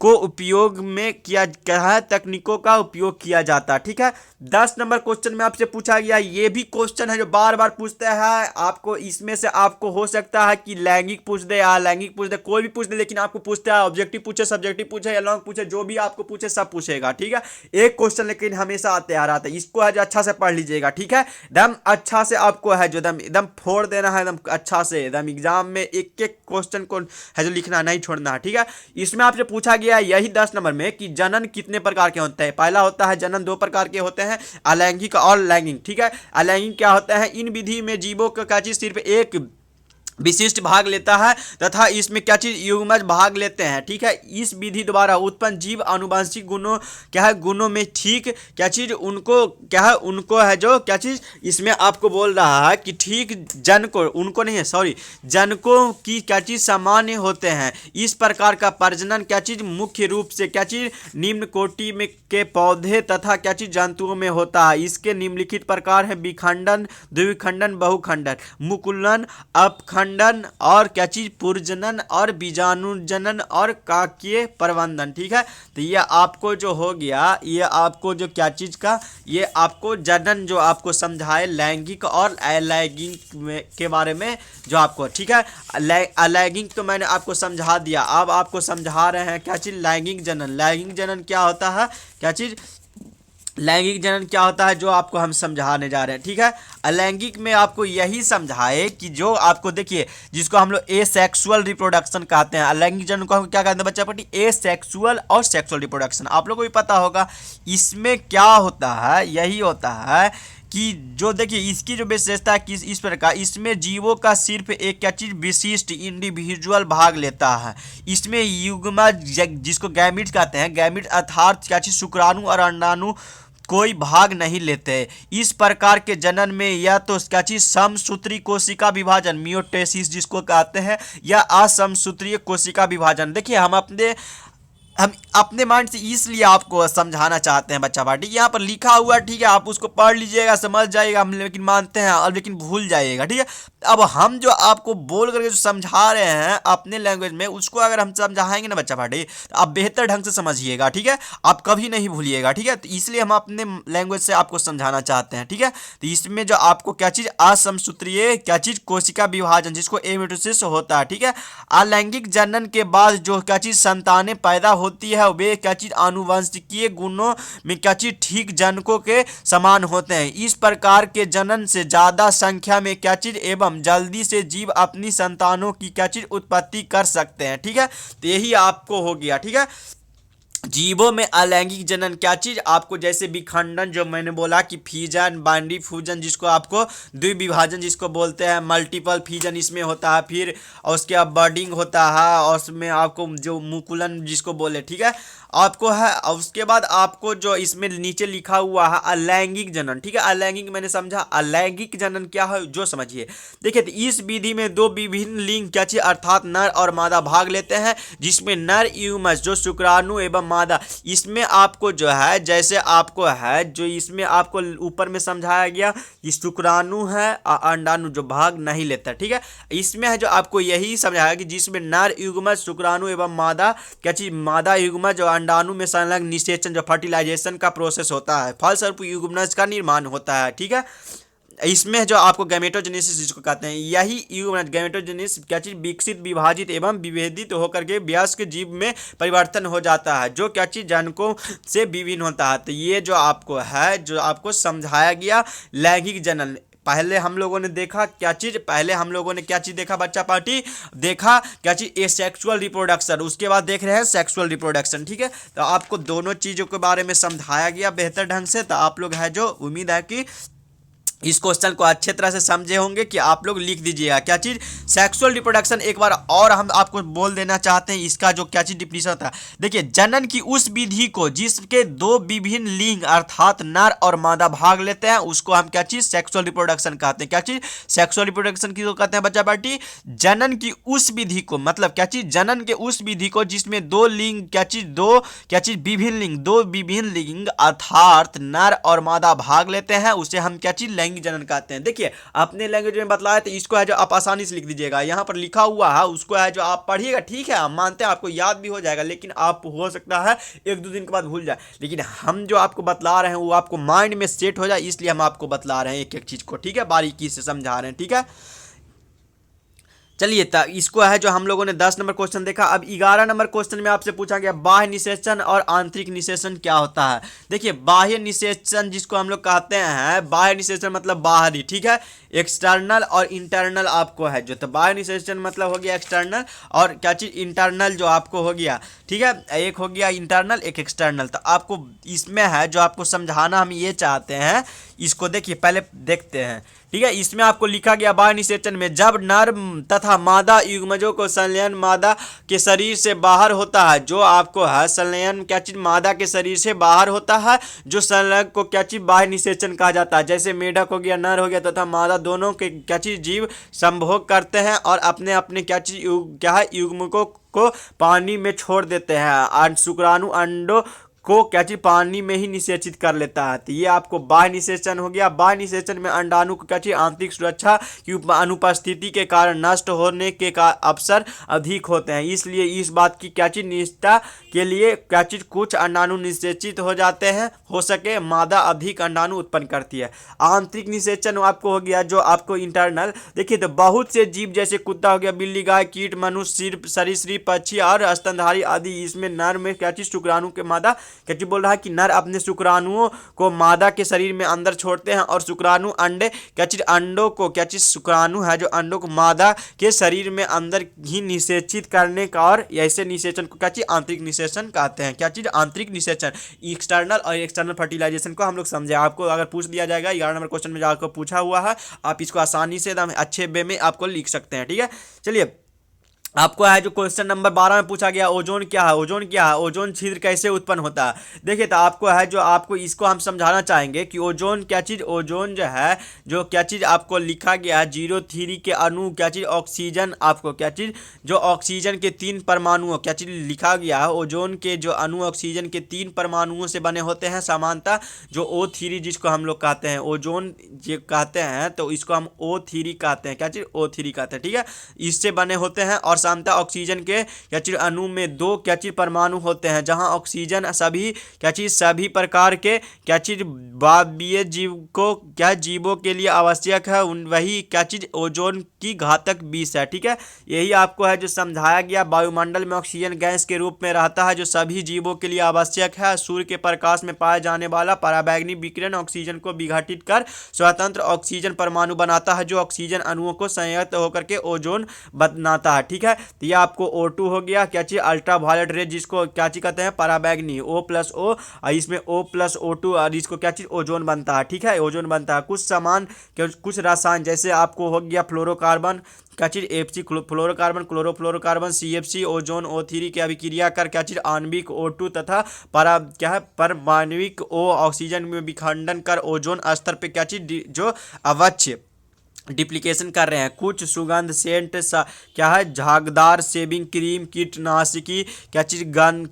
को उपयोग में किया क्या है, तकनीकों का उपयोग किया जाता है, ठीक है। 10 नंबर क्वेश्चन में आपसे पूछा गया, ये भी क्वेश्चन है जो बार बार पूछते हैं आपको। इसमें से आपको हो सकता है कि लैंगिक पूछ दे या लैंगिक पूछ दे, कोई भी पूछ दे, लेकिन आपको पूछता है ऑब्जेक्टिव पूछे, सब्जेक्टिव पूछे या लॉन्ग पूछे, जो भी आपको पूछे सब पूछेगा, ठीक है। एक क्वेश्चन लेकिन हमेशा आते आ रहा था, इसको है जो अच्छा से पढ़ लीजिएगा, ठीक है। एकदम अच्छा से आपको है जो एकदम फोड़ देना है, एकदम अच्छा से एकदम एग्जाम में एक एक क्वेश्चन को है जो लिखना नहीं छोड़ना है, ठीक है। इसमें आपसे पूछा गया यही 10 नंबर में कि जनन कितने प्रकार के होते हैं। पहला होता है जनन 2 प्रकार के होते हैं, अलैंगिक और लैंगिक, ठीक है। अलैंगिक क्या होता है, इन विधि में जीवों का चीज सिर्फ एक विशिष्ट भाग लेता है तथा इसमें क्या चीज युग्मज भाग लेते हैं, ठीक है। इस विधि द्वारा उत्पन्न जीव आनुवंशिक गुणों क्या है, गुणों में ठीक क्या चीज उनको क्या है, उनको है जो क्या चीज इसमें आपको बोल रहा है कि ठीक जन को, उनको नहीं है सॉरी, जनकों की क्या चीज सामान्य होते हैं। इस प्रकार का प्रजनन क्या चीज मुख्य रूप से क्या चीज निम्न कोटि में के पौधे तथा क्या चीज जंतुओं में होता है। इसके निम्नलिखित प्रकार है विखंडन, द्विखंडन, बहुखंडन, मुकुलन, अपखंडन और क्या चीज पुर्जनन और बीजाणुजनन और काकीय प्रबंधन, ठीक है। तो ये आपको जो हो गया, ये आपको जो क्या चीज का, ये आपको जनन जो आपको समझाए लैंगिक और अलैंगिक के बारे में जो आपको, ठीक है। अलैंगिक तो मैंने आपको समझा दिया, अब आपको समझा रहे हैं क्या चीज लैंगिक जनन। लैंगिक जनन क्या होता है, क्या चीज लैंगिक जनन क्या होता है जो आपको हम समझाने जा रहे हैं, ठीक है। अलैंगिक में आपको यही समझाए कि जो आपको देखिए जिसको हम लोग एसेक्सुअल रिप्रोडक्शन कहते हैं, अलैंगिक जनन को हम क्या कहते हैं बच्चा पटी, एसेक्सुअल और सेक्सुअल रिप्रोडक्शन, आप लोगों को भी पता होगा। इसमें क्या होता है, यही होता है कि जो देखिए इसकी जो विशेषता है कि इस प्रकार इसमें जीवों का सिर्फ एक क्या चीज विशिष्ट इंडिविजुअल भाग लेता है। इसमें युग्मज जिसको गैमिट्स कहते हैं, गैमिट्स अर्थात क्या चीज शुक्राणु और अंडाणु कोई भाग नहीं लेते। इस प्रकार के जनन में या तो क्या चीज समसूत्री कोशिका विभाजन मियोटेसिस जिसको कहते हैं, या असमसूत्रीय कोशिका विभाजन। देखिए हम अपने माइंड से इसलिए आपको समझाना चाहते हैं बच्चा पार्टी, यहाँ पर लिखा हुआ ठीक है, आप उसको पढ़ लीजिएगा समझ जाइएगा, हम लेकिन मानते हैं और लेकिन भूल जाइएगा, ठीक है। अब हम जो आपको बोल करके जो समझा रहे हैं अपने लैंग्वेज में, उसको अगर हम समझाएंगे ना बच्चा पार्टी तो आप बेहतर ढंग से समझिएगा, ठीक है। आप कभी नहीं भूलिएगा, ठीक है। तो इसलिए हम अपने लैंग्वेज से आपको समझाना चाहते हैं, ठीक है। तो इसमें जो आपको क्या चीज असमसूत्रीय क्या चीज कोशिका विभाजन जिसको एमिटोसिस होता है, ठीक है। अलैंगिक जनन के बाद जो क्या चीज संतानें पैदा होती है वे क्या चीज आनुवंशिकीय गुणों में क्या चीज ठीक जनकों के समान होते हैं। इस प्रकार के जनन से ज्यादा संख्या में क्या चीज एवं जल्दी से जीव अपनी संतानों की क्या चीज उत्पत्ति कर सकते हैं। ठीक है, तो यही आपको हो गया। ठीक है, जीवों में अलैंगिक जनन क्या चीज आपको, जैसे विखंडन जो मैंने बोला कि फीजन, बाइनरी फ्यूजन जिसको आपको द्विविभाजन जिसको बोलते हैं, मल्टीपल फीजन इसमें होता है, फिर और उसके बाद बर्डिंग होता है, और उसमें आपको जो मुकुलन जिसको बोले। ठीक है, आपको है, और उसके बाद आपको जो इसमें नीचे लिखा हुआ है अलैंगिक जनन। ठीक है, अलैंगिक मैंने समझा, अलैंगिक जनन क्या है जो समझिए। देखिए, तो इस विधि में दो विभिन्न लिंग क्या चीज अर्थात नर और मादा भाग लेते हैं, जिसमें नर युग्मज जो शुक्राणु एवं मादा, इसमें आपको जो है जैसे आपको है जो इसमें आपको ऊपर में समझाया गया कि शुक्राणु है और अंडाणु जो भाग नहीं लेता। ठीक है, इसमें है जो आपको यही समझाया कि जिसमें नर युग्मज शुक्राणु एवं मादा क्या चीज मादा युग्मज जो अंडाणु में संलग्न निषेचन जो फर्टिलाइजेशन का प्रोसेस होता है, फलस्वरूप युग्मनज का निर्माण होता है। ठीक है, इसमें जो आपको गैमेटोजेनेसिस जिसको कहते हैं, यही युग्मनज गैमेटोजेनेसिस क्या चीज विकसित, विभाजित एवं विभेदित होकर के वयस्क जीव में परिवर्तन हो जाता है, जो क्या चीज जनकों से विभिन्न होता है। तो ये जो आपको है जो आपको समझाया गया लैंगिक जनन। पहले हम लोगों ने देखा क्या चीज, पहले हम लोगों ने क्या चीज देखा बच्चा पार्टी, देखा क्या चीज एसेक्सुअल रिप्रोडक्शन, उसके बाद देख रहे हैं सेक्सुअल रिप्रोडक्शन। ठीक है, तो आपको दोनों चीजों के बारे में समझाया गया बेहतर ढंग से। तो आप लोग है जो उम्मीद है कि इस क्वेश्चन को अच्छे तरह से समझे होंगे कि आप लोग लिख दीजिएगा क्या चीज सेक्सुअल रिप्रोडक्शन। एक बार और हम आपको बोल देना चाहते हैं इसका जो क्या चीज डिफिनीशन होता है। देखिए, जनन की उस विधि को जिसके दो विभिन्न लिंग अर्थात नर और मादा भाग लेते हैं उसको हम क्या चीज सेक्सुअल रिप्रोडक्शन कहते हैं। क्या चीज सेक्सुअल रिप्रोडक्शन की कहते हैं बच्चा पार्टी, जनन की उस विधि को, मतलब क्या चीज जनन के उस विधि को जिसमें दो लिंग क्या चीज दो क्या चीज विभिन्न लिंग, दो विभिन्न लिंग अर्थात नर और मादा भाग लेते हैं उसे हम क्या चीज लैंगिक जनन कहते हैं। देखिए, अपने लैंग्वेज में बतलाया तो इसको है जो आप आसानी से लिख दीजिएगा, यहाँ पर लिखा हुआ है उसको है जो आप पढ़िएगा। ठीक है, हम मानते हैं आपको याद भी हो जाएगा, लेकिन आप हो सकता है एक दो दिन के बाद भूल जाए, लेकिन हम जो आपको बतला रहे हैं वो आपको माइंड में सेट हो जाए, इसलिए हम आपको बतला रहे हैं एक एक चीज को। ठीक है, बारीकी से समझा रहे हैं। ठीक है, चलिए, इसको है जो हम लोगों ने 10 नंबर क्वेश्चन देखा। अब 11 नंबर क्वेश्चन में आपसे पूछा गया बाह्य निषेचन और आंतरिक निषेचन क्या होता है। देखिए, बाह्य निषेचन जिसको हम लोग कहते हैं, बाह्य निषेचन मतलब बाहरी। ठीक है, एक्सटर्नल और इंटरनल आपको है जो, तो बाह्य निषेचन मतलब हो गया एक्सटर्नल, और क्या चीज इंटरनल जो आपको हो गया। ठीक है, एक हो गया इंटरनल एक एक्सटर्नल। तो आपको इसमें है जो आपको समझाना हम ये चाहते हैं, इसको देखिए पहले देखते हैं। ठीक है, इसमें आपको लिखा गया बाह्य निषेचन में जब नर तथा मादा युग्मजों को संलयन मादा के शरीर से बाहर होता है, जो आपको है संलयन क्या चीज मादा के शरीर से बाहर होता है, जो संलयन को क्या चीज बाह्य निषेचन कहा जाता है। जैसे मेढक हो गया, नर हो गया तथा मादा दोनों के क्या चीज जीव संभोग करते हैं और अपने अपने क्या चीज क्या है युग्मकों को पानी में छोड़ देते हैं, शुक्राणु अंडों को क्या चीज पानी में ही निषेचित कर लेता है। तो ये आपको बाह्य निषेचन हो गया। बाह्य निषेचन में अंडाणु को क्या चीज आंतरिक सुरक्षा की अनुपस्थिति के कारण नष्ट होने के अवसर अधिक होते हैं, इसलिए इस बात की क्या चीज निष्ठा के लिए क्या चीज कुछ अंडाणु निषेचित हो जाते हैं, हो सके मादा अधिक अंडाणु उत्पन्न करती है। आंतरिक निषेचन आपको हो गया जो आपको इंटरनल। देखिए, तो बहुत से जीव जैसे कुत्ता हो गया, बिल्ली, गाय, कीट, मनुष्य, सरीसृप, पक्षी और स्तनधारी आदि, इसमें नर में क्या चीज शुक्राणु के मादा क्या चीज बोल रहा है कि नर अपने शुक्राणुओं को मादा के शरीर में अंदर छोड़ते हैं और शुक्राणु अंडे क्या चीज अंडों को क्या चीज शुक्राणु है जो अंडों को मादा के शरीर में अंदर ही निषेचित करने का, और ऐसे निषेचन को क्या चीज आंतरिक निषेचन कहते हैं। क्या चीज आंतरिक निषेचन। एक्सटर्नल और एक्सटर्नल फर्टिलाइजेशन को हम लोग समझे। आपको अगर पूछ दिया जाएगा 11 नंबर क्वेश्चन में जाकर पूछा हुआ है, आप इसको आसानी से एकदम अच्छे वे में आपको लिख सकते हैं। ठीक है, चलिए, आपको है जो क्वेश्चन नंबर 12 में पूछा गया ओजोन क्या है। ओजोन क्या है, ओजोन छिद्र कैसे उत्पन्न होता है। देखिए, तो आपको है जो आपको इसको हम समझाना चाहेंगे कि ओजोन क्या चीज, ओजोन जो है जो क्या चीज आपको लिखा गया है 0.3 के अणु क्या चीज ऑक्सीजन, आपको क्या चीज जो ऑक्सीजन के 3 परमाणुओं क्या चीज लिखा गया है, ओजोन के जो अणु ऑक्सीजन के 3 परमाणुओं से बने होते हैं समानता, जो O3 जिसको हम लोग कहते हैं ओजोन जो कहते हैं, तो इसको हम O3 कहते हैं। क्या चीज O3 कहते हैं। ठीक है, इससे बने होते हैं और सामान्यतः ऑक्सीजन के क्या चीज अणु में दो क्या चीज परमाणु होते हैं, जहां ऑक्सीजन सभी क्या चीज सभी प्रकार के क्या चीज वायवीय जीव को क्या जीवों के लिए आवश्यक है, वही क्या चीज ओजोन की घातक विष है। ठीक है, यही आपको है जो समझाया गया। वायुमंडल में ऑक्सीजन गैस के रूप में रहता है जो सभी जीवों के लिए आवश्यक है। सूर्य के प्रकाश में पाए जाने वाला पराबैंगनी विकिरण ऑक्सीजन को विघटित कर स्वतंत्र ऑक्सीजन परमाणु बनाता है जो ऑक्सीजन अणुओं को संयुक्त होकर के ओजोन बनाता है। ठीक है, तो ये आपको O2 हो गया क्या चीज अल्ट्रा वायलेट रे, जिसको क्या चीज कहते हैं पराबैंगनी O+O, इसमें O+O2 और इसको क्या चीज ओजोन बनता है। ठीक है, ओजोन बनता है। कुछ सामान कुछ रसायन जैसे आपको हो गया फ्लोरोकार्बन क्या चीज Fc fluorocarbon, chlorofluorocarbon CFC, ozone O3 की अभिक्रिया कर क्या चीज आणविक O2 तथा क्या है परमाणविक O ऑक्सीजन में विखंडन कर ओजोन स्तर पे क्या चीज जो अवश्य डिप्लीकेशन कर रहे हैं। कुछ सुगंध सेंट क्या है झागदार शेविंग क्रीम कीटनाशकी क्या चीज गंग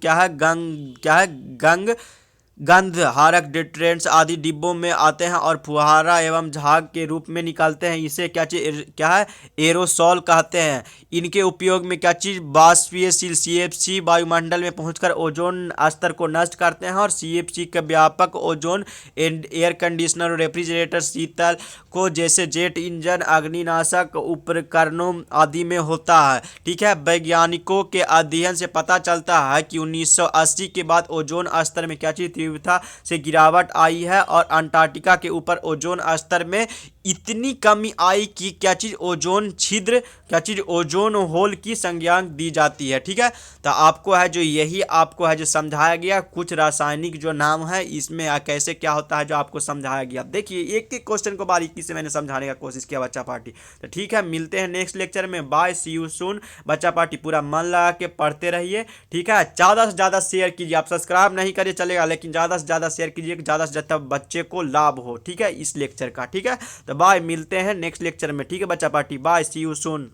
गंध हारक डिटरेंट्स आदि डिब्बों में आते हैं और फुहारा एवं झाग के रूप में निकलते हैं। इसे क्या चीज क्या है एरोसॉल कहते हैं। इनके उपयोग में क्या चीज बाष्पीयशील CFC वायुमंडल में पहुंचकर ओजोन स्तर को नष्ट करते हैं और CFC का व्यापक ओजोन एयर कंडीशनर और रेफ्रिजरेटर शीतल को जैसे जेट इंजन अग्निनाशक उपकरणों आदि में होता है। ठीक है, वैज्ञानिकों के अध्ययन से पता चलता है कि 1980 के बाद ओजोन स्तर में क्या चीज तीव्रता से गिरावट आई है और अंटार्कटिका के ऊपर ओजोन स्तर में इतनी कमी आई कि क्या चीज ओजोन छिद्र क्या चीज ओजोन होल की संज्ञा दी जाती है। ठीक है, तो आपको है जो यही आपको है जो समझाया गया। कुछ रासायनिक जो नाम है इसमें कैसे क्या होता है जो आपको समझाया गया। देखिए एक एक क्वेश्चन को बारीकी से मैंने समझाने का कोशिश किया बच्चा पार्टी। तो ठीक है, मिलते हैं नेक्स्ट लेक्चर में। Bye, see you soon. बच्चा पार्टी पूरा मन लगा के पढ़ते रहिए। ठीक है, ज़्यादा से ज़्यादा शेयर कीजिए। आप सब्सक्राइब नहीं करिए चलेगा, लेकिन ज़्यादा से ज़्यादा शेयर कीजिए, ज़्यादा से ज़्यादा बच्चे को लाभ हो। ठीक है, इस लेक्चर का। ठीक है, तो बाय, मिलते हैं नेक्स्ट लेक्चर में। ठीक है बच्चा party, bye, see you soon.